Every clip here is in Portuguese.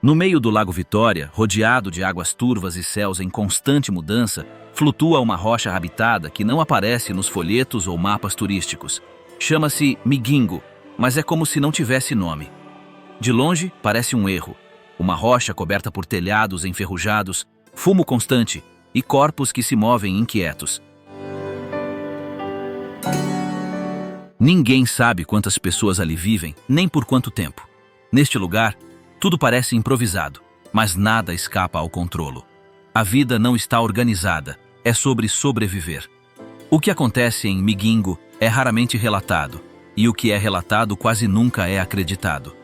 No meio do Lago Vitória, rodeado de águas turvas e céus em constante mudança, flutua uma rocha habitada que não aparece nos folhetos ou mapas turísticos. Chama-se Migingo, mas é como se não tivesse nome. De longe, parece um erro. Uma rocha coberta por telhados enferrujados, fumo constante e corpos que se movem inquietos. Ninguém sabe quantas pessoas ali vivem, nem por quanto tempo. Neste lugar, tudo parece improvisado, mas nada escapa ao controlo. A vida não está organizada, é sobre sobreviver. O que acontece em Migingo é raramente relatado, e o que é relatado quase nunca é acreditado.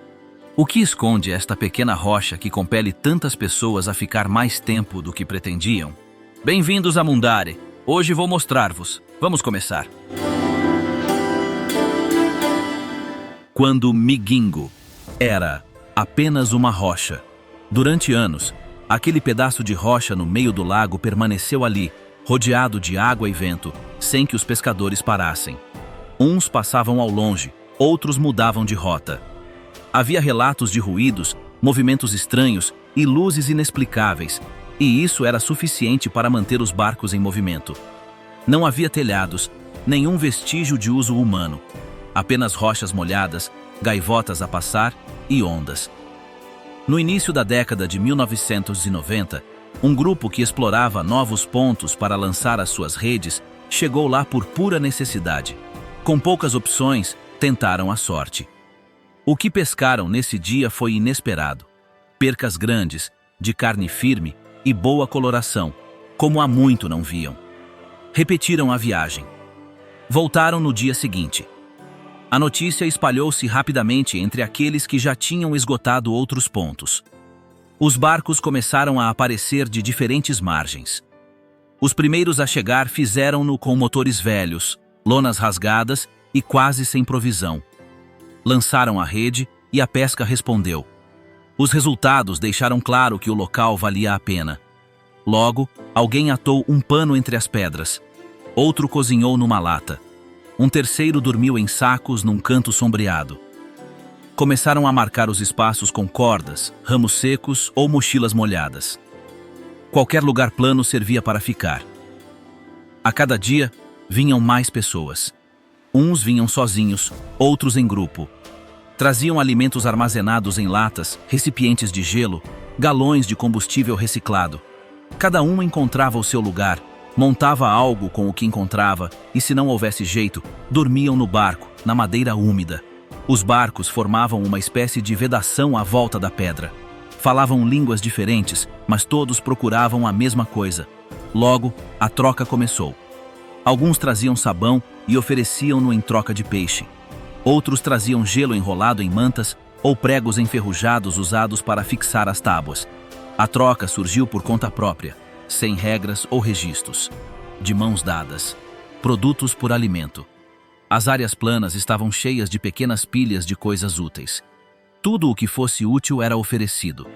O que esconde esta pequena rocha que compele tantas pessoas a ficar mais tempo do que pretendiam? Bem-vindos a Mundare. Hoje vou mostrar-vos. Vamos começar. Quando Migingo era apenas uma rocha. Durante anos, aquele pedaço de rocha no meio do lago permaneceu ali, rodeado de água e vento, sem que os pescadores parassem. Uns passavam ao longe, outros mudavam de rota. Havia relatos de ruídos, movimentos estranhos e luzes inexplicáveis, e isso era suficiente para manter os barcos em movimento. Não havia telhados, nenhum vestígio de uso humano. Apenas rochas molhadas, gaivotas a passar e ondas. No início da década de 1990, um grupo que explorava novos pontos para lançar as suas redes chegou lá por pura necessidade. Com poucas opções, tentaram a sorte. O que pescaram nesse dia foi inesperado. Percas grandes, de carne firme e boa coloração, como há muito não viam. Repetiram a viagem. Voltaram no dia seguinte. A notícia espalhou-se rapidamente entre aqueles que já tinham esgotado outros pontos. Os barcos começaram a aparecer de diferentes margens. Os primeiros a chegar fizeram-no com motores velhos, lonas rasgadas e quase sem provisão. Lançaram a rede e a pesca respondeu. Os resultados deixaram claro que o local valia a pena. Logo, alguém atou um pano entre as pedras. Outro cozinhou numa lata. Um terceiro dormiu em sacos num canto sombreado. Começaram a marcar os espaços com cordas, ramos secos ou mochilas molhadas. Qualquer lugar plano servia para ficar. A cada dia, vinham mais pessoas. Uns vinham sozinhos, outros em grupo. Traziam alimentos armazenados em latas, recipientes de gelo, galões de combustível reciclado. Cada um encontrava o seu lugar, montava algo com o que encontrava e, se não houvesse jeito, dormiam no barco, na madeira úmida. Os barcos formavam uma espécie de vedação à volta da pedra. Falavam línguas diferentes, mas todos procuravam a mesma coisa. Logo, a troca começou. Alguns traziam sabão e ofereciam-no em troca de peixe. Outros traziam gelo enrolado em mantas ou pregos enferrujados usados para fixar as tábuas. A troca surgiu por conta própria, sem regras ou registros. De mãos dadas. Produtos por alimento. As áreas planas estavam cheias de pequenas pilhas de coisas úteis. Tudo o que fosse útil era oferecido.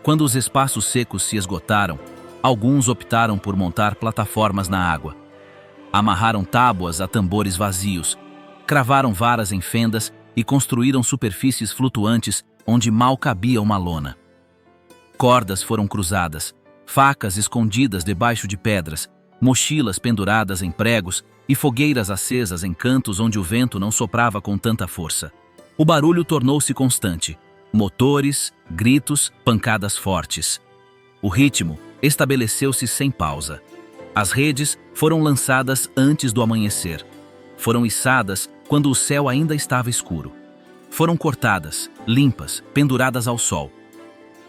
Quando os espaços secos se esgotaram, alguns optaram por montar plataformas na água. Amarraram tábuas a tambores vazios, cravaram varas em fendas e construíram superfícies flutuantes onde mal cabia uma lona. Cordas foram cruzadas, facas escondidas debaixo de pedras, mochilas penduradas em pregos e fogueiras acesas em cantos onde o vento não soprava com tanta força. O barulho tornou-se constante. Motores, gritos, pancadas fortes. O ritmo estabeleceu-se sem pausa. As redes foram lançadas antes do amanhecer. Foram içadas quando o céu ainda estava escuro. Foram cortadas, limpas, penduradas ao sol.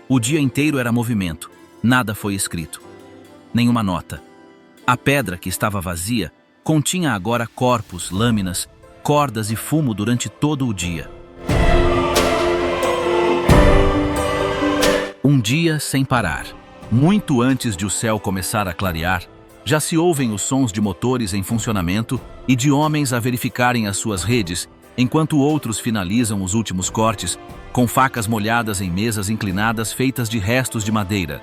O dia inteiro era movimento. Nada foi escrito. Nenhuma nota. A pedra, que estava vazia, continha agora corpos, lâminas, cordas e fumo durante todo o dia. Um dia sem parar. Muito antes de o céu começar a clarear, já se ouvem os sons de motores em funcionamento e de homens a verificarem as suas redes, enquanto outros finalizam os últimos cortes, com facas molhadas em mesas inclinadas feitas de restos de madeira.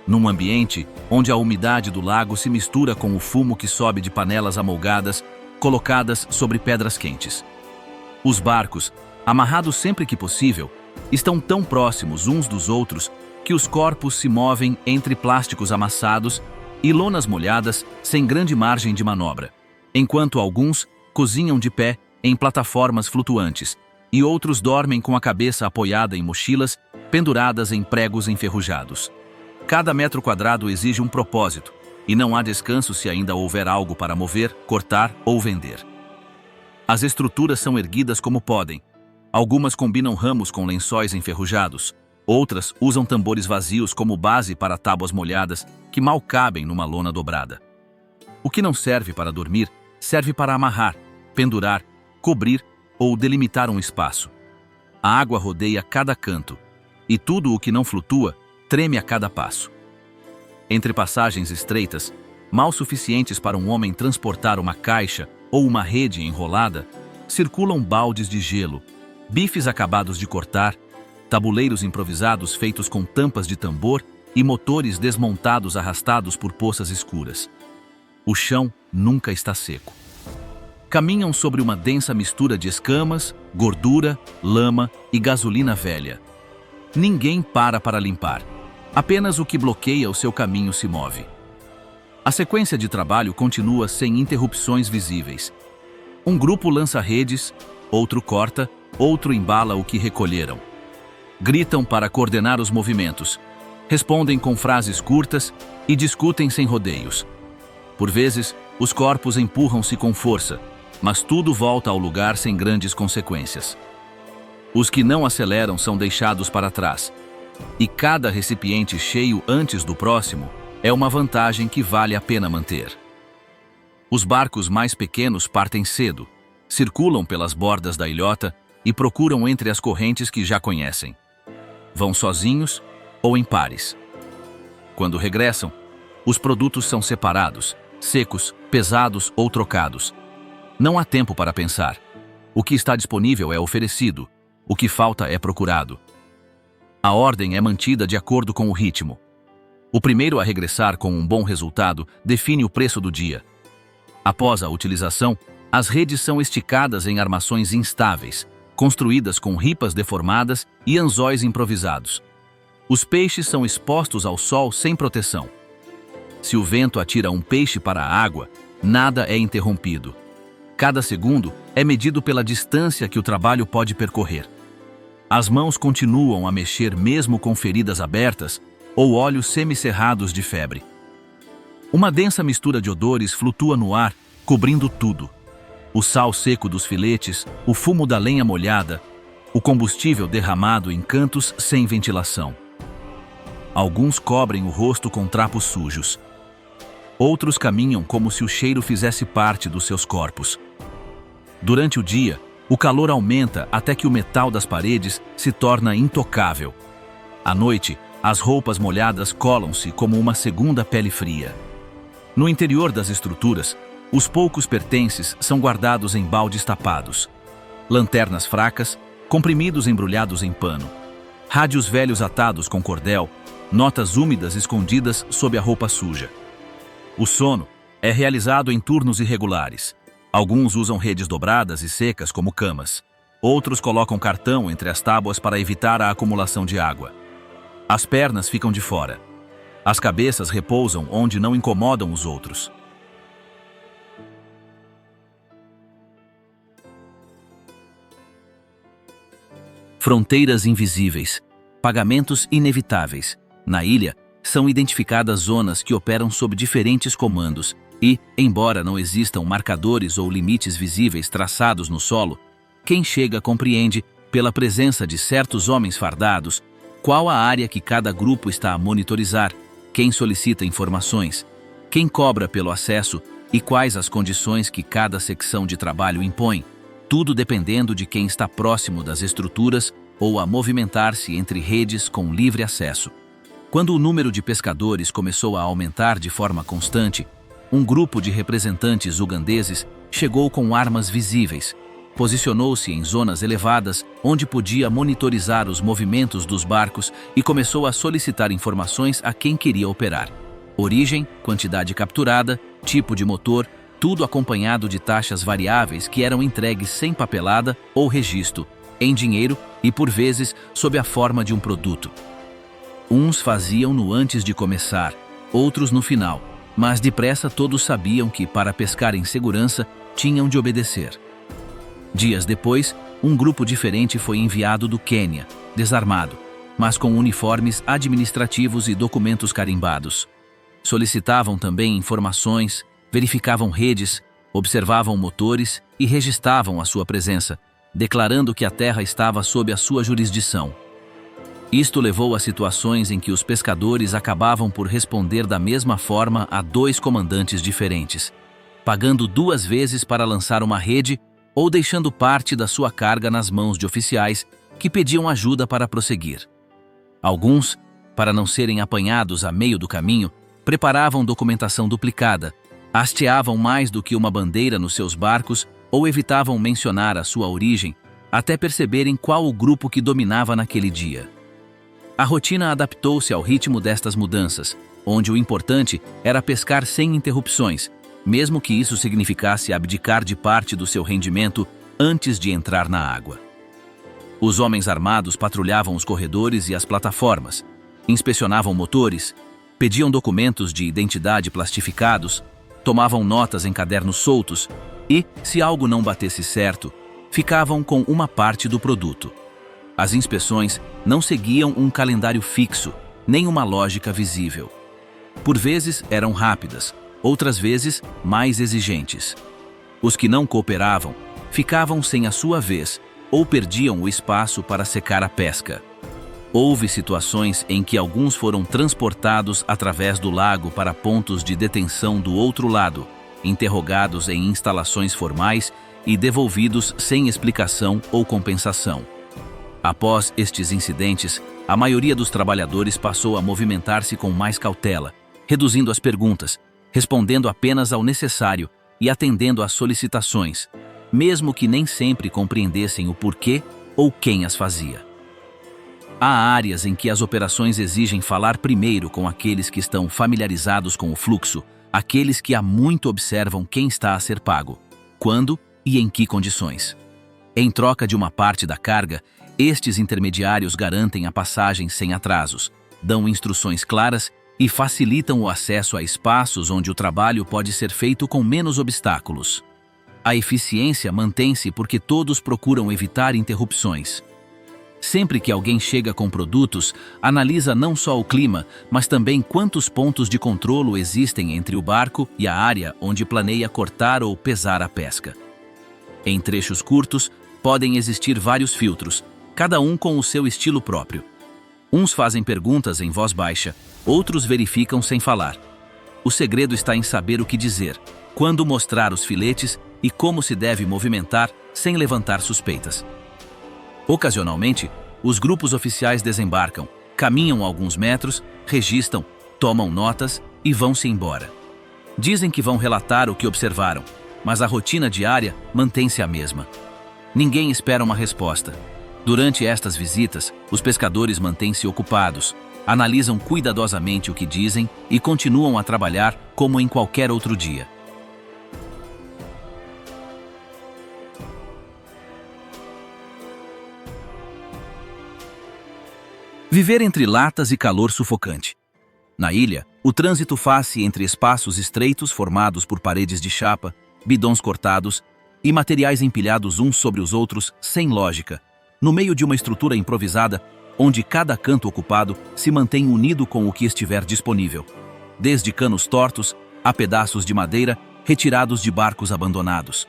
Num ambiente onde a umidade do lago se mistura com o fumo que sobe de panelas amolgadas, colocadas sobre pedras quentes. Os barcos, amarrados sempre que possível, estão tão próximos uns dos outros que os corpos se movem entre plásticos amassados e lonas molhadas sem grande margem de manobra, enquanto alguns cozinham de pé em plataformas flutuantes e outros dormem com a cabeça apoiada em mochilas penduradas em pregos enferrujados. Cada metro quadrado exige um propósito, e não há descanso se ainda houver algo para mover, cortar ou vender. As estruturas são erguidas como podem. Algumas combinam ramos com lençóis enferrujados, outras usam tambores vazios como base para tábuas molhadas que mal cabem numa lona dobrada. O que não serve para dormir, serve para amarrar, pendurar, cobrir ou delimitar um espaço. A água rodeia cada canto, e tudo o que não flutua treme a cada passo. Entre passagens estreitas, mal suficientes para um homem transportar uma caixa ou uma rede enrolada, circulam baldes de gelo, bifes acabados de cortar, tabuleiros improvisados feitos com tampas de tambor e motores desmontados arrastados por poças escuras. O chão nunca está seco. Caminham sobre uma densa mistura de escamas, gordura, lama e gasolina velha. Ninguém para limpar. Apenas o que bloqueia o seu caminho se move. A sequência de trabalho continua sem interrupções visíveis. Um grupo lança redes, outro corta, outro embala o que recolheram. Gritam para coordenar os movimentos, respondem com frases curtas e discutem sem rodeios. Por vezes, os corpos empurram-se com força, mas tudo volta ao lugar sem grandes consequências. Os que não aceleram são deixados para trás, e cada recipiente cheio antes do próximo é uma vantagem que vale a pena manter. Os barcos mais pequenos partem cedo, circulam pelas bordas da ilhota e procuram entre as correntes que já conhecem. Vão sozinhos ou em pares. Quando regressam, os produtos são separados, secos, pesados ou trocados. Não há tempo para pensar. O que está disponível é oferecido, o que falta é procurado. A ordem é mantida de acordo com o ritmo. O primeiro a regressar com um bom resultado define o preço do dia. Após a utilização, as redes são esticadas em armações instáveis, construídas com ripas deformadas e anzóis improvisados. Os peixes são expostos ao sol sem proteção. Se o vento atira um peixe para a água, nada é interrompido. Cada segundo é medido pela distância que o trabalho pode percorrer. As mãos continuam a mexer mesmo com feridas abertas ou olhos semicerrados de febre. Uma densa mistura de odores flutua no ar, cobrindo tudo. O sal seco dos filetes, o fumo da lenha molhada, o combustível derramado em cantos sem ventilação. Alguns cobrem o rosto com trapos sujos. Outros caminham como se o cheiro fizesse parte dos seus corpos. Durante o dia, o calor aumenta até que o metal das paredes se torna intocável. À noite, as roupas molhadas colam-se como uma segunda pele fria. No interior das estruturas, os poucos pertences são guardados em baldes tapados. Lanternas fracas, comprimidos embrulhados em pano. Rádios velhos atados com cordel, notas úmidas escondidas sob a roupa suja. O sono é realizado em turnos irregulares. Alguns usam redes dobradas e secas como camas. Outros colocam cartão entre as tábuas para evitar a acumulação de água. As pernas ficam de fora. As cabeças repousam onde não incomodam os outros. Fronteiras invisíveis. Pagamentos inevitáveis. Na ilha, são identificadas zonas que operam sob diferentes comandos e, embora não existam marcadores ou limites visíveis traçados no solo, quem chega compreende, pela presença de certos homens fardados, qual a área que cada grupo está a monitorizar, quem solicita informações, quem cobra pelo acesso e quais as condições que cada secção de trabalho impõe, tudo dependendo de quem está próximo das estruturas ou a movimentar-se entre redes com livre acesso. Quando o número de pescadores começou a aumentar de forma constante, um grupo de representantes ugandeses chegou com armas visíveis, posicionou-se em zonas elevadas onde podia monitorizar os movimentos dos barcos e começou a solicitar informações a quem queria operar. Origem, quantidade capturada, tipo de motor, tudo acompanhado de taxas variáveis que eram entregues sem papelada ou registro, em dinheiro e, por vezes, sob a forma de um produto. Uns faziam-no antes de começar, outros no final, mas depressa todos sabiam que, para pescar em segurança, tinham de obedecer. Dias depois, um grupo diferente foi enviado do Quênia, desarmado, mas com uniformes administrativos e documentos carimbados. Solicitavam também informações, verificavam redes, observavam motores e registravam a sua presença, declarando que a terra estava sob a sua jurisdição. Isto levou a situações em que os pescadores acabavam por responder da mesma forma a dois comandantes diferentes, pagando 2 vezes para lançar uma rede ou deixando parte da sua carga nas mãos de oficiais que pediam ajuda para prosseguir. Alguns, para não serem apanhados a meio do caminho, preparavam documentação duplicada, hasteavam mais do que uma bandeira nos seus barcos ou evitavam mencionar a sua origem até perceberem qual o grupo que dominava naquele dia. A rotina adaptou-se ao ritmo destas mudanças, onde o importante era pescar sem interrupções, mesmo que isso significasse abdicar de parte do seu rendimento antes de entrar na água. Os homens armados patrulhavam os corredores e as plataformas, inspecionavam motores, pediam documentos de identidade plastificados, tomavam notas em cadernos soltos e, se algo não batesse certo, ficavam com uma parte do produto. As inspeções não seguiam um calendário fixo, nem uma lógica visível. Por vezes eram rápidas, outras vezes mais exigentes. Os que não cooperavam ficavam sem a sua vez ou perdiam o espaço para secar a pesca. Houve situações em que alguns foram transportados através do lago para pontos de detenção do outro lado, interrogados em instalações formais e devolvidos sem explicação ou compensação. Após estes incidentes, a maioria dos trabalhadores passou a movimentar-se com mais cautela, reduzindo as perguntas, respondendo apenas ao necessário e atendendo às solicitações, mesmo que nem sempre compreendessem o porquê ou quem as fazia. Há áreas em que as operações exigem falar primeiro com aqueles que estão familiarizados com o fluxo, aqueles que há muito observam quem está a ser pago, quando e em que condições. Em troca de uma parte da carga, estes intermediários garantem a passagem sem atrasos, dão instruções claras e facilitam o acesso a espaços onde o trabalho pode ser feito com menos obstáculos. A eficiência mantém-se porque todos procuram evitar interrupções. Sempre que alguém chega com produtos, analisa não só o clima, mas também quantos pontos de controlo existem entre o barco e a área onde planeia cortar ou pesar a pesca. Em trechos curtos, podem existir vários filtros, cada um com o seu estilo próprio. Uns fazem perguntas em voz baixa, outros verificam sem falar. O segredo está em saber o que dizer, quando mostrar os filetes e como se deve movimentar sem levantar suspeitas. Ocasionalmente, os grupos oficiais desembarcam, caminham alguns metros, registram, tomam notas e vão-se embora. Dizem que vão relatar o que observaram, mas a rotina diária mantém-se a mesma. Ninguém espera uma resposta. Durante estas visitas, os pescadores mantêm-se ocupados, analisam cuidadosamente o que dizem e continuam a trabalhar como em qualquer outro dia. Viver entre latas e calor sufocante. Na ilha, o trânsito faz-se entre espaços estreitos formados por paredes de chapa, bidões cortados e materiais empilhados uns sobre os outros sem lógica, no meio de uma estrutura improvisada onde cada canto ocupado se mantém unido com o que estiver disponível, desde canos tortos a pedaços de madeira retirados de barcos abandonados.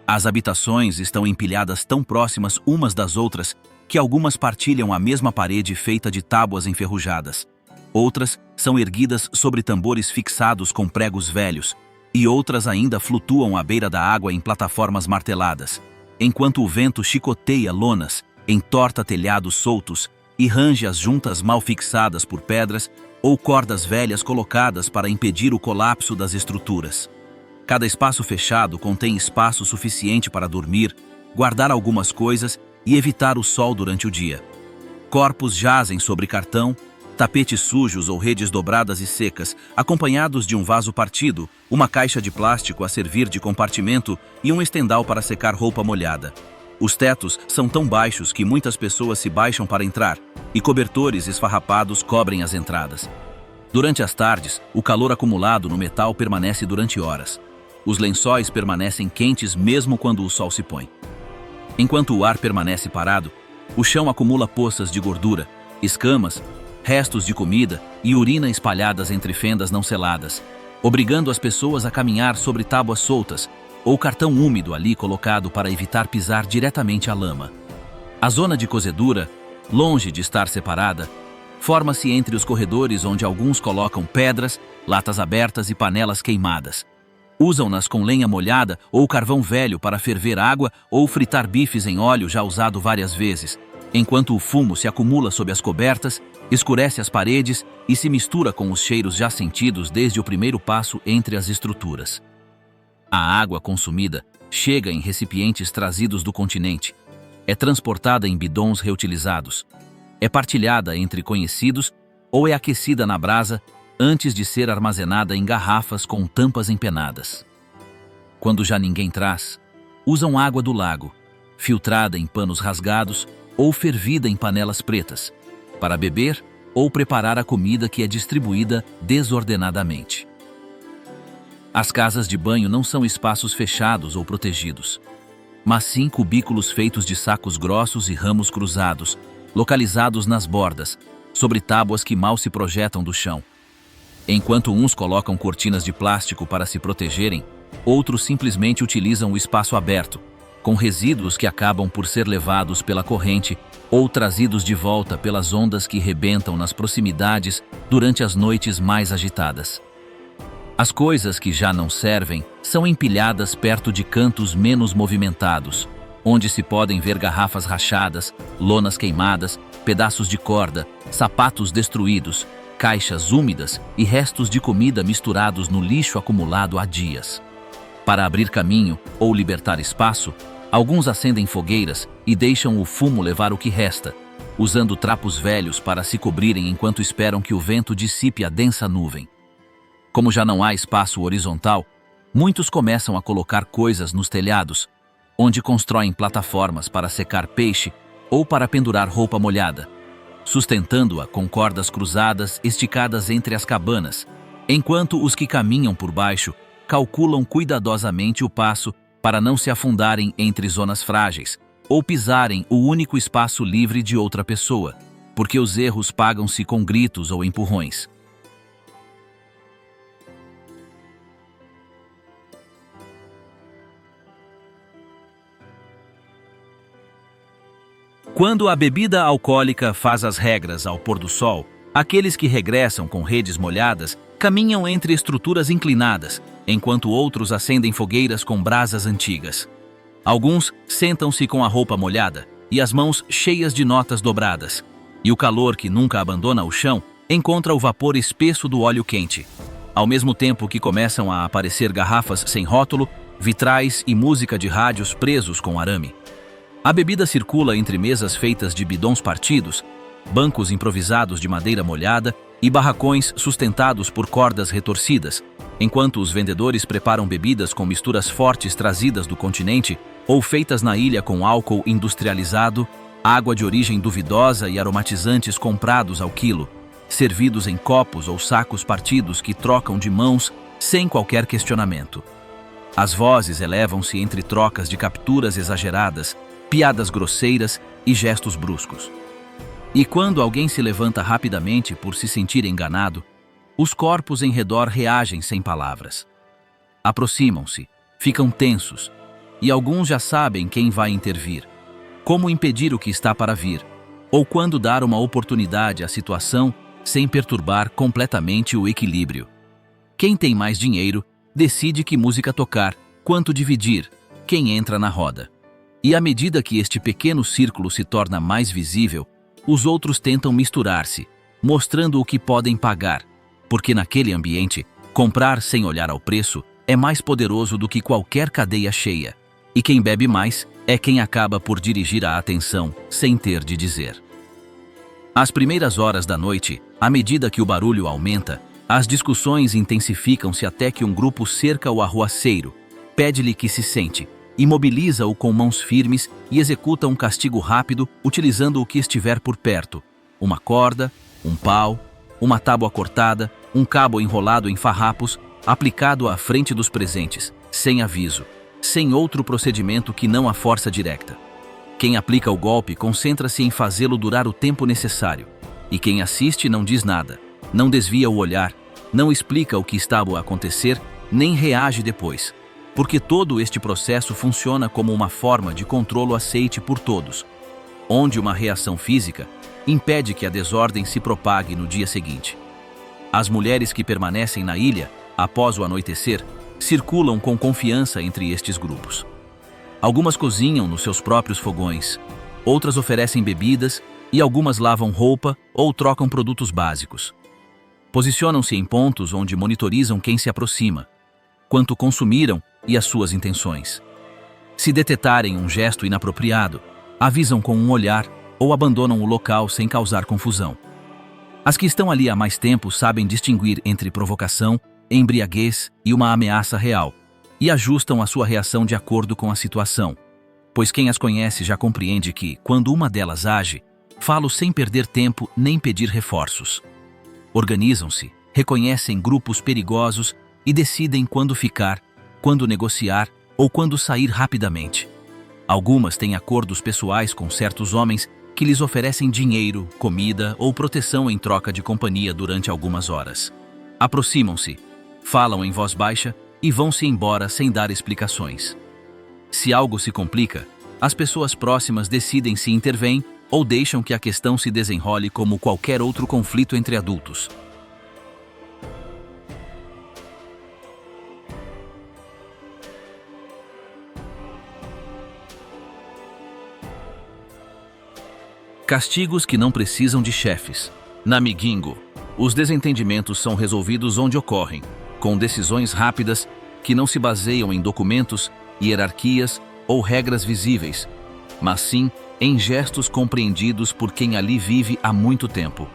As habitações estão empilhadas tão próximas umas das outras que algumas partilham a mesma parede feita de tábuas enferrujadas. Outras são erguidas sobre tambores fixados com pregos velhos, e outras ainda flutuam à beira da água em plataformas marteladas, enquanto o vento chicoteia lonas, entorta telhados soltos e range as juntas mal fixadas por pedras ou cordas velhas colocadas para impedir o colapso das estruturas. Cada espaço fechado contém espaço suficiente para dormir, guardar algumas coisas e evitar o sol durante o dia. Corpos jazem sobre cartão, tapetes sujos ou redes dobradas e secas, acompanhados de um vaso partido, uma caixa de plástico a servir de compartimento e um estendal para secar roupa molhada. Os tetos são tão baixos que muitas pessoas se baixam para entrar, e cobertores esfarrapados cobrem as entradas. Durante as tardes, o calor acumulado no metal permanece durante horas. Os lençóis permanecem quentes mesmo quando o sol se põe. Enquanto o ar permanece parado, o chão acumula poças de gordura, escamas, restos de comida e urina espalhadas entre fendas não seladas, obrigando as pessoas a caminhar sobre tábuas soltas ou cartão úmido ali colocado para evitar pisar diretamente a lama. A zona de cozedura, longe de estar separada, forma-se entre os corredores onde alguns colocam pedras, latas abertas e panelas queimadas. Usam-nas com lenha molhada ou carvão velho para ferver água ou fritar bifes em óleo já usado várias vezes, enquanto o fumo se acumula sob as cobertas, escurece as paredes e se mistura com os cheiros já sentidos desde o primeiro passo entre as estruturas. A água consumida chega em recipientes trazidos do continente, é transportada em bidons reutilizados, é partilhada entre conhecidos ou é aquecida na brasa antes de ser armazenada em garrafas com tampas empenadas. Quando já ninguém traz, usam água do lago, filtrada em panos rasgados ou fervida em panelas pretas, para beber ou preparar a comida que é distribuída desordenadamente. As casas de banho não são espaços fechados ou protegidos, mas sim cubículos feitos de sacos grossos e ramos cruzados, localizados nas bordas, sobre tábuas que mal se projetam do chão. Enquanto uns colocam cortinas de plástico para se protegerem, outros simplesmente utilizam o espaço aberto, com resíduos que acabam por ser levados pela corrente ou trazidos de volta pelas ondas que rebentam nas proximidades durante as noites mais agitadas. As coisas que já não servem são empilhadas perto de cantos menos movimentados, onde se podem ver garrafas rachadas, lonas queimadas, pedaços de corda, sapatos destruídos, caixas úmidas e restos de comida misturados no lixo acumulado há dias. Para abrir caminho ou libertar espaço, alguns acendem fogueiras e deixam o fumo levar o que resta, usando trapos velhos para se cobrirem enquanto esperam que o vento dissipe a densa nuvem. Como já não há espaço horizontal, muitos começam a colocar coisas nos telhados, onde constroem plataformas para secar peixe ou para pendurar roupa molhada, sustentando-a com cordas cruzadas esticadas entre as cabanas, enquanto os que caminham por baixo calculam cuidadosamente o passo para não se afundarem entre zonas frágeis ou pisarem o único espaço livre de outra pessoa, porque os erros pagam-se com gritos ou empurrões. Quando a bebida alcoólica faz as regras ao pôr do sol, aqueles que regressam com redes molhadas caminham entre estruturas inclinadas, enquanto outros acendem fogueiras com brasas antigas. Alguns sentam-se com a roupa molhada e as mãos cheias de notas dobradas, e o calor que nunca abandona o chão encontra o vapor espesso do óleo quente, ao mesmo tempo que começam a aparecer garrafas sem rótulo, vitrais e música de rádios presos com arame. A bebida circula entre mesas feitas de bidons partidos, bancos improvisados de madeira molhada e barracões sustentados por cordas retorcidas, enquanto os vendedores preparam bebidas com misturas fortes trazidas do continente ou feitas na ilha com álcool industrializado, água de origem duvidosa e aromatizantes comprados ao quilo, servidos em copos ou sacos partidos que trocam de mãos sem qualquer questionamento. As vozes elevam-se entre trocas de capturas exageradas, piadas grosseiras e gestos bruscos. E quando alguém se levanta rapidamente por se sentir enganado, os corpos em redor reagem sem palavras. Aproximam-se, ficam tensos, e alguns já sabem quem vai intervir, como impedir o que está para vir, ou quando dar uma oportunidade à situação sem perturbar completamente o equilíbrio. Quem tem mais dinheiro decide que música tocar, quanto dividir, quem entra na roda. E à medida que este pequeno círculo se torna mais visível, os outros tentam misturar-se, mostrando o que podem pagar, porque naquele ambiente, comprar sem olhar ao preço é mais poderoso do que qualquer cadeia cheia, e quem bebe mais é quem acaba por dirigir a atenção sem ter de dizer. Às primeiras horas da noite, à medida que o barulho aumenta, as discussões intensificam-se até que um grupo cerca o arruaceiro, pede-lhe que se sente, imobiliza-o com mãos firmes e executa um castigo rápido utilizando o que estiver por perto: uma corda, um pau, uma tábua cortada, um cabo enrolado em farrapos, aplicado à frente dos presentes, sem aviso, sem outro procedimento que não a força direta. Quem aplica o golpe concentra-se em fazê-lo durar o tempo necessário, e quem assiste não diz nada, não desvia o olhar, não explica o que está a acontecer, nem reage depois, porque todo este processo funciona como uma forma de controlo aceite por todos, onde uma reação física impede que a desordem se propague no dia seguinte. As mulheres que permanecem na ilha, após o anoitecer, circulam com confiança entre estes grupos. Algumas cozinham nos seus próprios fogões, outras oferecem bebidas e algumas lavam roupa ou trocam produtos básicos. Posicionam-se em pontos onde monitorizam quem se aproxima, quanto consumiram e as suas intenções. Se detetarem um gesto inapropriado, avisam com um olhar ou abandonam o local sem causar confusão. As que estão ali há mais tempo sabem distinguir entre provocação, embriaguez e uma ameaça real, e ajustam a sua reação de acordo com a situação, pois quem as conhece já compreende que, quando uma delas age, falo sem perder tempo nem pedir reforços. Organizam-se, reconhecem grupos perigosos e decidem quando ficar, quando negociar ou quando sair rapidamente. Algumas têm acordos pessoais com certos homens que lhes oferecem dinheiro, comida ou proteção em troca de companhia durante algumas horas. Aproximam-se, falam em voz baixa e vão-se embora sem dar explicações. Se algo se complica, as pessoas próximas decidem se intervêm ou deixam que a questão se desenrole como qualquer outro conflito entre adultos. Castigos que não precisam de chefes. Na Migingo, os desentendimentos são resolvidos onde ocorrem, com decisões rápidas que não se baseiam em documentos, hierarquias ou regras visíveis, mas sim em gestos compreendidos por quem ali vive há muito tempo.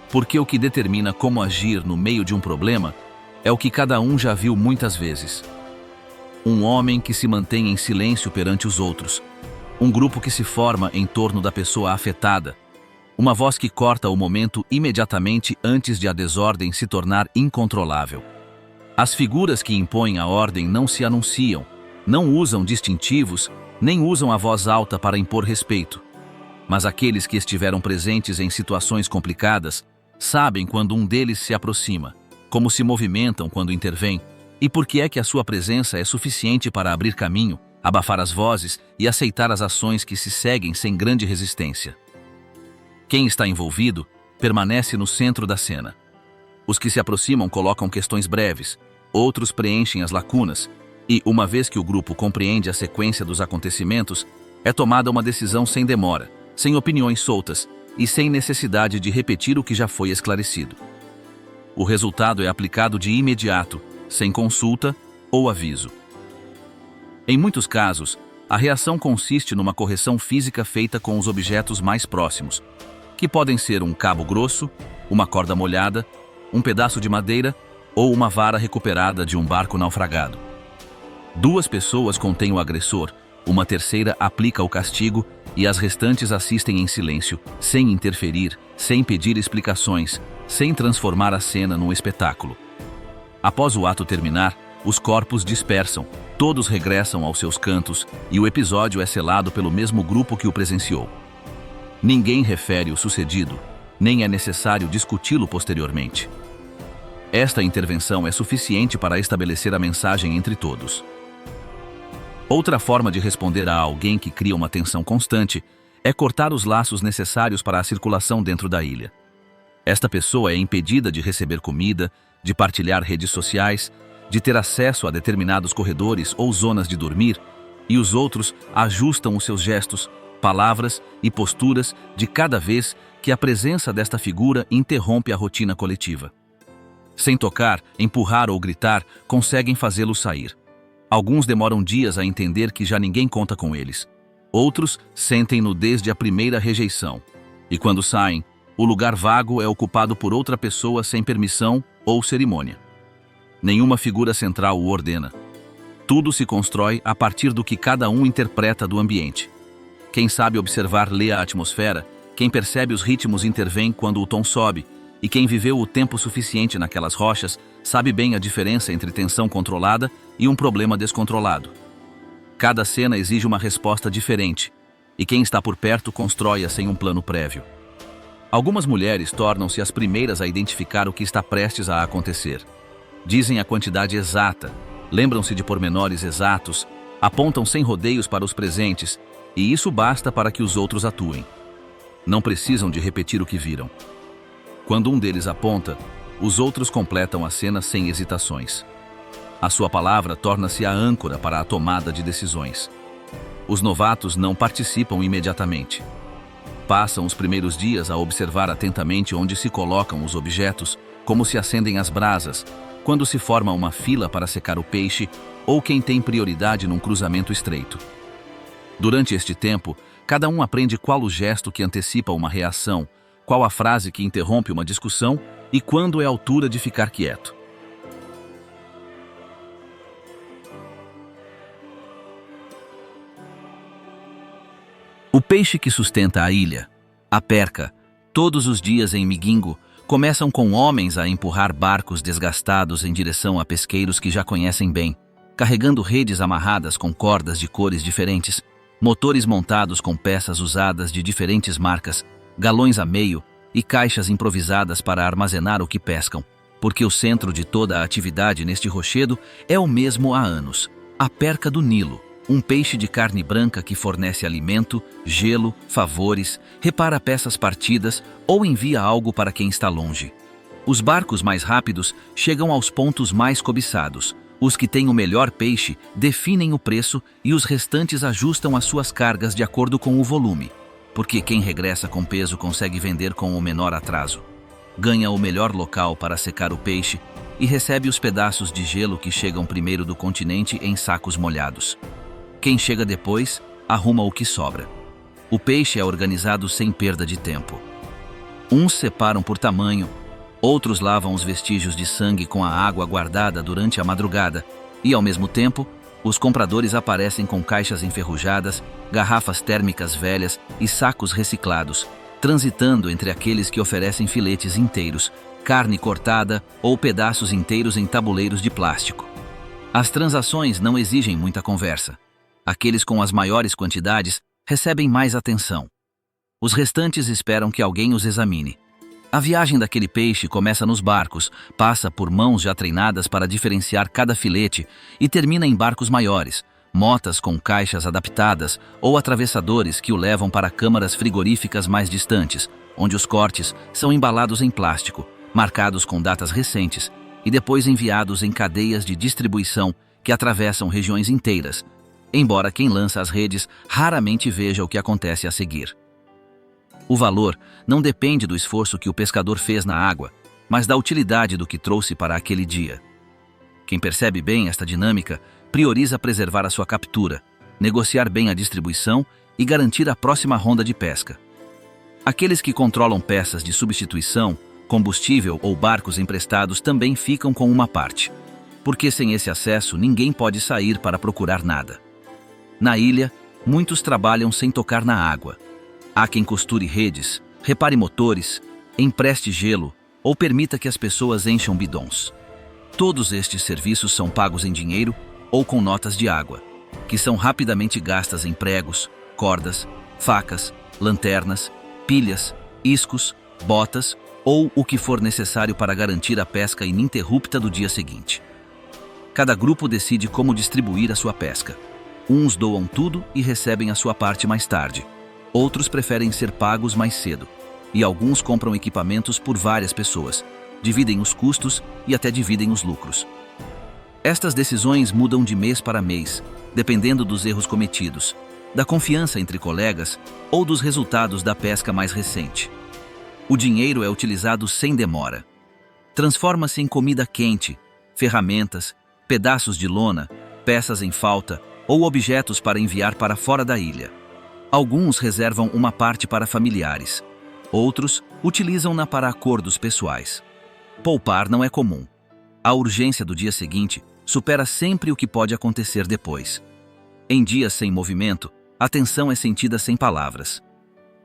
Porque o que determina como agir no meio de um problema é o que cada um já viu muitas vezes. Um homem que se mantém em silêncio perante os outros, um grupo que se forma em torno da pessoa afetada, uma voz que corta o momento imediatamente antes de a desordem se tornar incontrolável. As figuras que impõem a ordem não se anunciam, não usam distintivos, nem usam a voz alta para impor respeito. Mas aqueles que estiveram presentes em situações complicadas sabem quando um deles se aproxima, como se movimentam quando intervém, e por que é que a sua presença é suficiente para abrir caminho, abafar as vozes e aceitar as ações que se seguem sem grande resistência. Quem está envolvido permanece no centro da cena. Os que se aproximam colocam questões breves, outros preenchem as lacunas, e, uma vez que o grupo compreende a sequência dos acontecimentos, é tomada uma decisão sem demora, sem opiniões soltas e sem necessidade de repetir o que já foi esclarecido. O resultado é aplicado de imediato, sem consulta ou aviso. Em muitos casos, a reação consiste numa correção física feita com os objetos mais próximos, que podem ser um cabo grosso, uma corda molhada, um pedaço de madeira ou uma vara recuperada de um barco naufragado. Duas pessoas contêm o agressor, uma terceira aplica o castigo e as restantes assistem em silêncio, sem interferir, sem pedir explicações, sem transformar a cena num espetáculo. Após o ato terminar, os corpos dispersam, todos regressam aos seus cantos e o episódio é selado pelo mesmo grupo que o presenciou. Ninguém refere o sucedido, nem é necessário discuti-lo posteriormente. Esta intervenção é suficiente para estabelecer a mensagem entre todos. Outra forma de responder a alguém que cria uma tensão constante é cortar os laços necessários para a circulação dentro da ilha. Esta pessoa é impedida de receber comida, de partilhar redes sociais, de ter acesso a determinados corredores ou zonas de dormir, e os outros ajustam os seus gestos, palavras e posturas de cada vez que a presença desta figura interrompe a rotina coletiva. Sem tocar, empurrar ou gritar, conseguem fazê-lo sair. Alguns demoram dias a entender que já ninguém conta com eles. Outros sentem-no desde a primeira rejeição. E quando saem, o lugar vago é ocupado por outra pessoa sem permissão ou cerimônia. Nenhuma figura central o ordena. Tudo se constrói a partir do que cada um interpreta do ambiente. Quem sabe observar lê a atmosfera, quem percebe os ritmos intervém quando o tom sobe, e quem viveu o tempo suficiente naquelas rochas sabe bem a diferença entre tensão controlada e um problema descontrolado. Cada cena exige uma resposta diferente, e quem está por perto constrói-a sem um plano prévio. Algumas mulheres tornam-se as primeiras a identificar o que está prestes a acontecer. Dizem a quantidade exata, lembram-se de pormenores exatos, apontam sem rodeios para os presentes, e isso basta para que os outros atuem. Não precisam de repetir o que viram. Quando um deles aponta, os outros completam a cena sem hesitações. A sua palavra torna-se a âncora para a tomada de decisões. Os novatos não participam imediatamente. Passam os primeiros dias a observar atentamente onde se colocam os objetos, como se acendem as brasas, quando se forma uma fila para secar o peixe ou quem tem prioridade num cruzamento estreito. Durante este tempo, cada um aprende qual o gesto que antecipa uma reação, qual a frase que interrompe uma discussão e quando é a altura de ficar quieto. O peixe que sustenta a ilha, a perca, todos os dias em Migingo, começam com homens a empurrar barcos desgastados em direção a pesqueiros que já conhecem bem, carregando redes amarradas com cordas de cores diferentes, motores montados com peças usadas de diferentes marcas, galões a meio e caixas improvisadas para armazenar o que pescam, porque o centro de toda a atividade neste rochedo é o mesmo há anos, a perca do Nilo. Um peixe de carne branca que fornece alimento, gelo, favores, repara peças partidas ou envia algo para quem está longe. Os barcos mais rápidos chegam aos pontos mais cobiçados. Os que têm o melhor peixe definem o preço e os restantes ajustam as suas cargas de acordo com o volume, porque quem regressa com peso consegue vender com o menor atraso. Ganha o melhor local para secar o peixe e recebe os pedaços de gelo que chegam primeiro do continente em sacos molhados. Quem chega depois, arruma o que sobra. O peixe é organizado sem perda de tempo. Uns separam por tamanho, outros lavam os vestígios de sangue com a água guardada durante a madrugada e, ao mesmo tempo, os compradores aparecem com caixas enferrujadas, garrafas térmicas velhas e sacos reciclados, transitando entre aqueles que oferecem filetes inteiros, carne cortada ou pedaços inteiros em tabuleiros de plástico. As transações não exigem muita conversa. Aqueles com as maiores quantidades recebem mais atenção. Os restantes esperam que alguém os examine. A viagem daquele peixe começa nos barcos, passa por mãos já treinadas para diferenciar cada filete e termina em barcos maiores, motas com caixas adaptadas ou atravessadores que o levam para câmaras frigoríficas mais distantes, onde os cortes são embalados em plástico, marcados com datas recentes e depois enviados em cadeias de distribuição que atravessam regiões inteiras, embora quem lança as redes raramente veja o que acontece a seguir. O valor não depende do esforço que o pescador fez na água, mas da utilidade do que trouxe para aquele dia. Quem percebe bem esta dinâmica prioriza preservar a sua captura, negociar bem a distribuição e garantir a próxima ronda de pesca. Aqueles que controlam peças de substituição, combustível ou barcos emprestados também ficam com uma parte, porque sem esse acesso ninguém pode sair para procurar nada. Na ilha, muitos trabalham sem tocar na água. Há quem costure redes, repare motores, empreste gelo ou permita que as pessoas encham bidons. Todos estes serviços são pagos em dinheiro ou com notas de água, que são rapidamente gastas em pregos, cordas, facas, lanternas, pilhas, iscos, botas ou o que for necessário para garantir a pesca ininterrupta do dia seguinte. Cada grupo decide como distribuir a sua pesca. Uns doam tudo e recebem a sua parte mais tarde. Outros preferem ser pagos mais cedo. E alguns compram equipamentos por várias pessoas, dividem os custos e até dividem os lucros. Estas decisões mudam de mês para mês, dependendo dos erros cometidos, da confiança entre colegas ou dos resultados da pesca mais recente. O dinheiro é utilizado sem demora. Transforma-se em comida quente, ferramentas, pedaços de lona, peças em falta ou objetos para enviar para fora da ilha. Alguns reservam uma parte para familiares. Outros utilizam-na para acordos pessoais. Poupar não é comum. A urgência do dia seguinte supera sempre o que pode acontecer depois. Em dias sem movimento, a tensão é sentida sem palavras.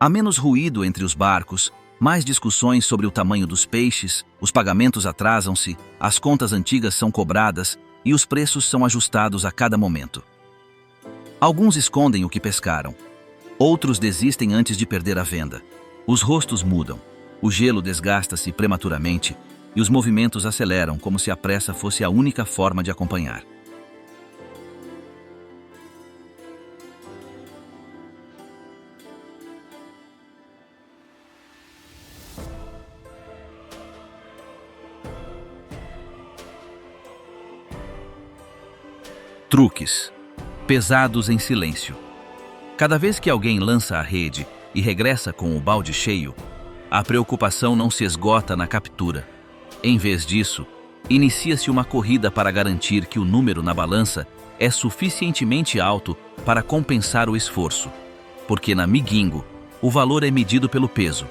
Há menos ruído entre os barcos, mais discussões sobre o tamanho dos peixes, os pagamentos atrasam-se, as contas antigas são cobradas e os preços são ajustados a cada momento. Alguns escondem o que pescaram. Outros desistem antes de perder a venda. Os rostos mudam, o gelo desgasta-se prematuramente e os movimentos aceleram como se a pressa fosse a única forma de acompanhar. Truques. Pesados em silêncio. Cada vez que alguém lança a rede e regressa com o balde cheio, a preocupação não se esgota na captura. Em vez disso, inicia-se uma corrida para garantir que o número na balança é suficientemente alto para compensar o esforço, porque na Migingo, o valor é medido pelo peso,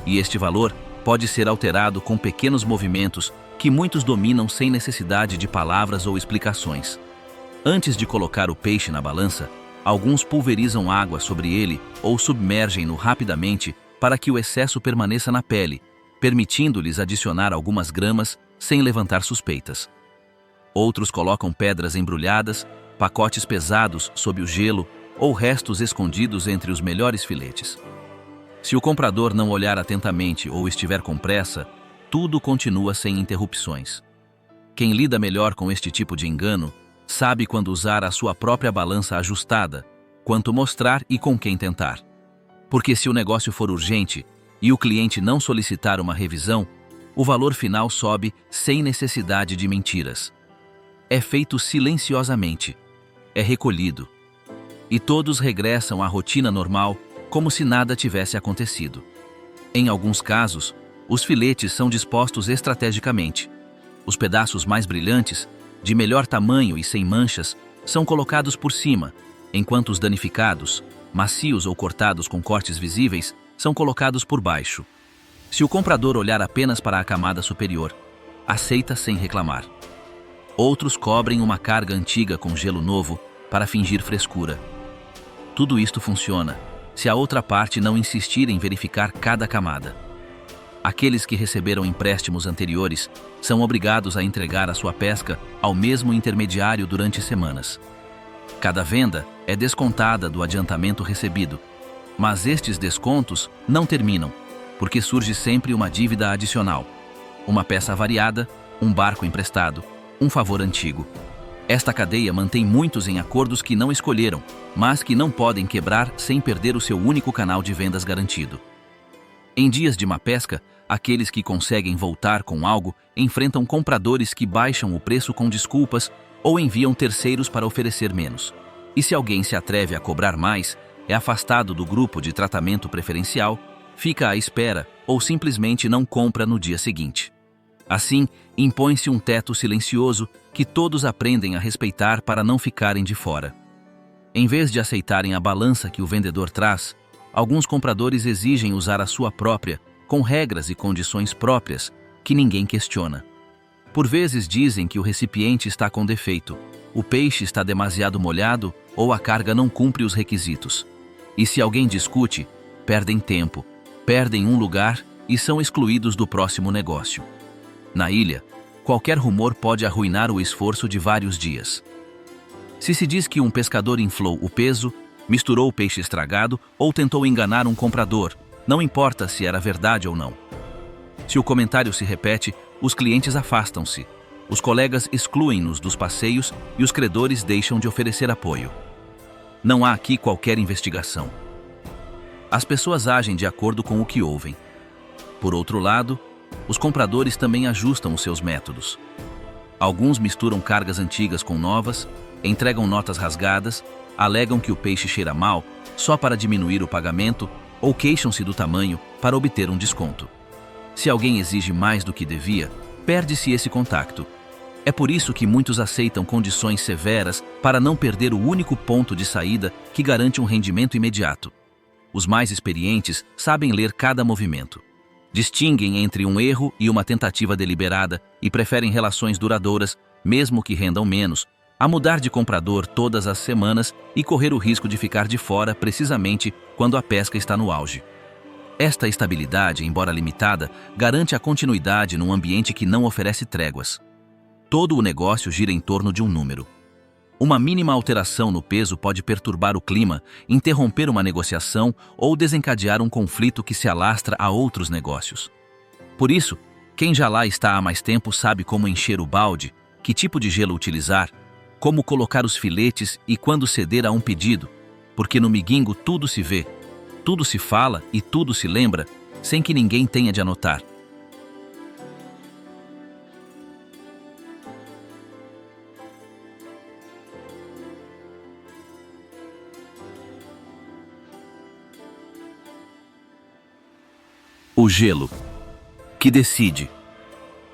e este valor pode ser alterado com pequenos movimentos que muitos dominam sem necessidade de palavras ou explicações. Antes de colocar o peixe na balança, alguns pulverizam água sobre ele ou submergem-no rapidamente para que o excesso permaneça na pele, permitindo-lhes adicionar algumas gramas sem levantar suspeitas. Outros colocam pedras embrulhadas, pacotes pesados sob o gelo ou restos escondidos entre os melhores filetes. Se o comprador não olhar atentamente ou estiver com pressa, tudo continua sem interrupções. Quem lida melhor com este tipo de engano sabe quando usar a sua própria balança ajustada, quanto mostrar e com quem tentar. Porque se o negócio for urgente e o cliente não solicitar uma revisão, o valor final sobe sem necessidade de mentiras. É feito silenciosamente, é recolhido. E todos regressam à rotina normal como se nada tivesse acontecido. Em alguns casos, os filetes são dispostos estrategicamente. Os pedaços mais brilhantes, de melhor tamanho e sem manchas, são colocados por cima, enquanto os danificados, macios ou cortados com cortes visíveis, são colocados por baixo. Se o comprador olhar apenas para a camada superior, aceita sem reclamar. Outros cobrem uma carga antiga com gelo novo para fingir frescura. Tudo isto funciona se a outra parte não insistir em verificar cada camada. Aqueles que receberam empréstimos anteriores são obrigados a entregar a sua pesca ao mesmo intermediário durante semanas. Cada venda é descontada do adiantamento recebido, mas estes descontos não terminam, porque surge sempre uma dívida adicional, uma peça avariada, um barco emprestado, um favor antigo. Esta cadeia mantém muitos em acordos que não escolheram, mas que não podem quebrar sem perder o seu único canal de vendas garantido. Em dias de má pesca, aqueles que conseguem voltar com algo enfrentam compradores que baixam o preço com desculpas ou enviam terceiros para oferecer menos. E se alguém se atreve a cobrar mais, é afastado do grupo de tratamento preferencial, fica à espera ou simplesmente não compra no dia seguinte. Assim, impõe-se um teto silencioso que todos aprendem a respeitar para não ficarem de fora. Em vez de aceitarem a balança que o vendedor traz, alguns compradores exigem usar a sua própria, com regras e condições próprias, que ninguém questiona. Por vezes dizem que o recipiente está com defeito, o peixe está demasiado molhado ou a carga não cumpre os requisitos. E se alguém discute, perdem tempo, perdem um lugar e são excluídos do próximo negócio. Na ilha, qualquer rumor pode arruinar o esforço de vários dias. Se se diz que um pescador inflou o peso, misturou o peixe estragado ou tentou enganar um comprador, não importa se era verdade ou não. Se o comentário se repete, os clientes afastam-se, os colegas excluem-nos dos passeios e os credores deixam de oferecer apoio. Não há aqui qualquer investigação. As pessoas agem de acordo com o que ouvem. Por outro lado, os compradores também ajustam os seus métodos. Alguns misturam cargas antigas com novas, entregam notas rasgadas, alegam que o peixe cheira mal só para diminuir o pagamento ou queixam-se do tamanho para obter um desconto. Se alguém exige mais do que devia, perde-se esse contato. É por isso que muitos aceitam condições severas para não perder o único ponto de saída que garante um rendimento imediato. Os mais experientes sabem ler cada movimento. Distinguem entre um erro e uma tentativa deliberada e preferem relações duradouras mesmo que rendam menos, a mudar de comprador todas as semanas e correr o risco de ficar de fora precisamente quando a pesca está no auge. Esta estabilidade, embora limitada, garante a continuidade num ambiente que não oferece tréguas. Todo o negócio gira em torno de um número. Uma mínima alteração no peso pode perturbar o clima, interromper uma negociação ou desencadear um conflito que se alastra a outros negócios. Por isso, quem já lá está há mais tempo sabe como encher o balde, que tipo de gelo utilizar, como colocar os filetes e quando ceder a um pedido, porque no Migingo tudo se vê, tudo se fala e tudo se lembra, sem que ninguém tenha de anotar. O gelo, que decide.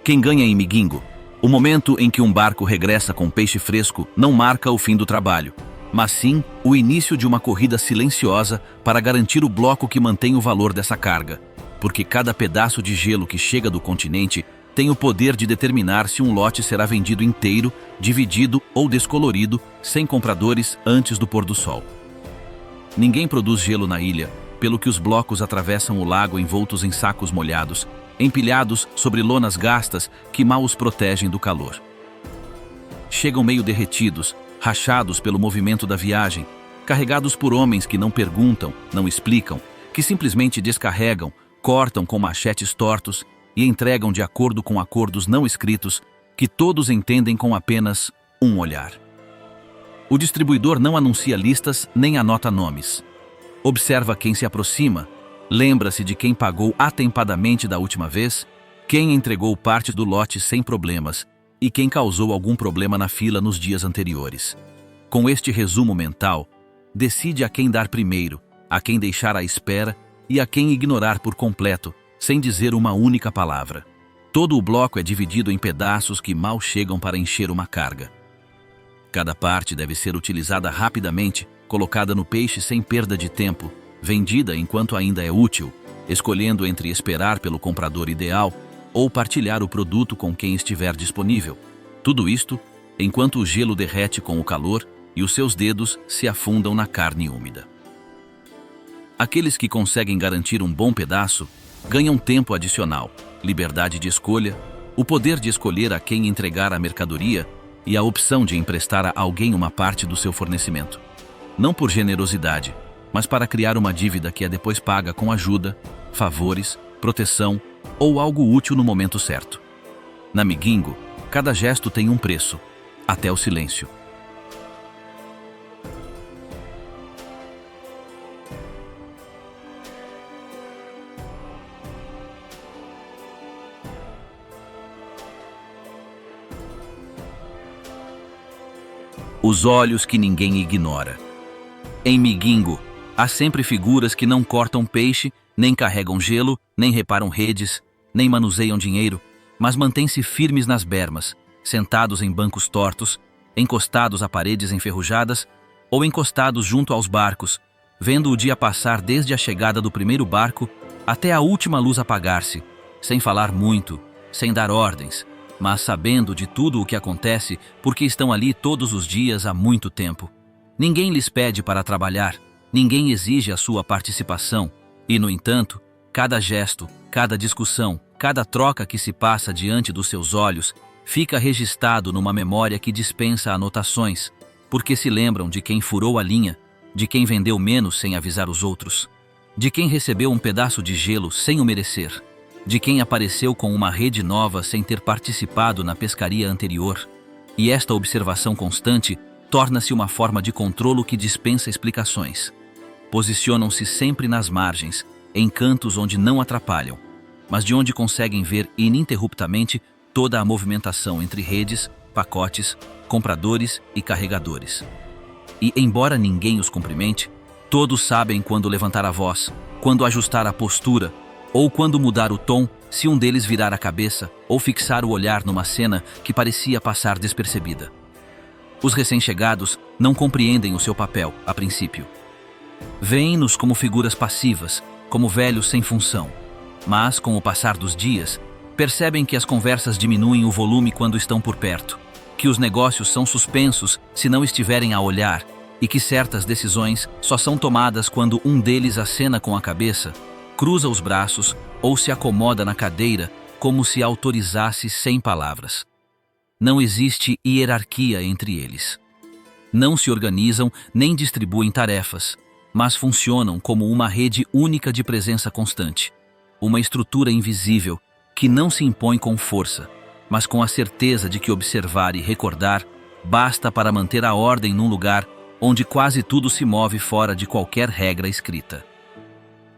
Quem ganha em Migingo? O momento em que um barco regressa com peixe fresco não marca o fim do trabalho, mas sim o início de uma corrida silenciosa para garantir o bloco que mantém o valor dessa carga, porque cada pedaço de gelo que chega do continente tem o poder de determinar se um lote será vendido inteiro, dividido ou descolorido, sem compradores antes do pôr do sol. Ninguém produz gelo na ilha, pelo que os blocos atravessam o lago envoltos em sacos molhados, empilhados sobre lonas gastas que mal os protegem do calor. Chegam meio derretidos, rachados pelo movimento da viagem, carregados por homens que não perguntam, não explicam, que simplesmente descarregam, cortam com machetes tortos e entregam de acordo com acordos não escritos que todos entendem com apenas um olhar. O distribuidor não anuncia listas nem anota nomes. Observa quem se aproxima, lembra-se de quem pagou atempadamente da última vez, quem entregou parte do lote sem problemas e quem causou algum problema na fila nos dias anteriores. Com este resumo mental, decide a quem dar primeiro, a quem deixar à espera e a quem ignorar por completo, sem dizer uma única palavra. Todo o bloco é dividido em pedaços que mal chegam para encher uma carga. Cada parte deve ser utilizada rapidamente, colocada no peixe sem perda de tempo, vendida enquanto ainda é útil, escolhendo entre esperar pelo comprador ideal ou partilhar o produto com quem estiver disponível. Tudo isto enquanto o gelo derrete com o calor e os seus dedos se afundam na carne úmida. Aqueles que conseguem garantir um bom pedaço ganham tempo adicional, liberdade de escolha, o poder de escolher a quem entregar a mercadoria e a opção de emprestar a alguém uma parte do seu fornecimento. Não por generosidade, mas para criar uma dívida que é depois paga com ajuda, favores, proteção ou algo útil no momento certo. Na Migingo, cada gesto tem um preço, até o silêncio. Os olhos que ninguém ignora. Em Migingo, há sempre figuras que não cortam peixe, nem carregam gelo, nem reparam redes, nem manuseiam dinheiro, mas mantêm-se firmes nas bermas, sentados em bancos tortos, encostados a paredes enferrujadas ou encostados junto aos barcos, vendo o dia passar desde a chegada do primeiro barco até a última luz apagar-se, sem falar muito, sem dar ordens, mas sabendo de tudo o que acontece porque estão ali todos os dias há muito tempo. Ninguém lhes pede para trabalhar, ninguém exige a sua participação, e, no entanto, cada gesto, cada discussão, cada troca que se passa diante dos seus olhos fica registrado numa memória que dispensa anotações, porque se lembram de quem furou a linha, de quem vendeu menos sem avisar os outros, de quem recebeu um pedaço de gelo sem o merecer, de quem apareceu com uma rede nova sem ter participado na pescaria anterior. E esta observação constante torna-se uma forma de controlo que dispensa explicações. Posicionam-se sempre nas margens, em cantos onde não atrapalham, mas de onde conseguem ver ininterruptamente toda a movimentação entre redes, pacotes, compradores e carregadores. E, embora ninguém os cumprimente, todos sabem quando levantar a voz, quando ajustar a postura, ou quando mudar o tom se um deles virar a cabeça ou fixar o olhar numa cena que parecia passar despercebida. Os recém-chegados não compreendem o seu papel, a princípio. Veem-nos como figuras passivas, como velhos sem função. Mas, com o passar dos dias, percebem que as conversas diminuem o volume quando estão por perto, que os negócios são suspensos se não estiverem a olhar e que certas decisões só são tomadas quando um deles acena com a cabeça, cruza os braços ou se acomoda na cadeira como se autorizasse sem palavras. Não existe hierarquia entre eles. Não se organizam nem distribuem tarefas, mas funcionam como uma rede única de presença constante, uma estrutura invisível que não se impõe com força, mas com a certeza de que observar e recordar basta para manter a ordem num lugar onde quase tudo se move fora de qualquer regra escrita.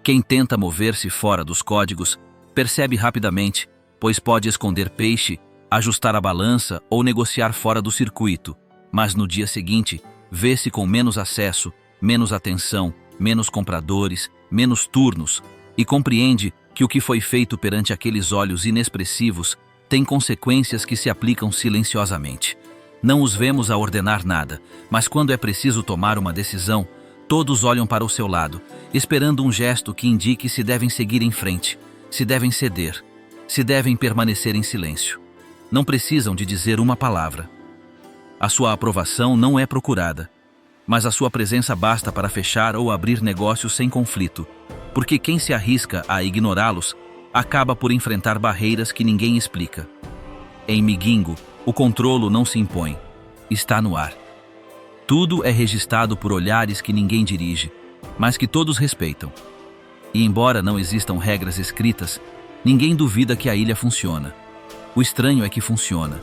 Quem tenta mover-se fora dos códigos percebe rapidamente, pois pode esconder peixe, ajustar a balança ou negociar fora do circuito, mas no dia seguinte vê-se com menos acesso, menos atenção, menos compradores, menos turnos e compreende que o que foi feito perante aqueles olhos inexpressivos tem consequências que se aplicam silenciosamente. Não os vemos a ordenar nada, mas quando é preciso tomar uma decisão, todos olham para o seu lado, esperando um gesto que indique se devem seguir em frente, se devem ceder, se devem permanecer em silêncio. Não precisam de dizer uma palavra. A sua aprovação não é procurada, mas a sua presença basta para fechar ou abrir negócios sem conflito, porque quem se arrisca a ignorá-los acaba por enfrentar barreiras que ninguém explica. Em Migingo, o controlo não se impõe, está no ar. Tudo é registrado por olhares que ninguém dirige, mas que todos respeitam. E embora não existam regras escritas, ninguém duvida que a ilha funciona. O estranho é que funciona.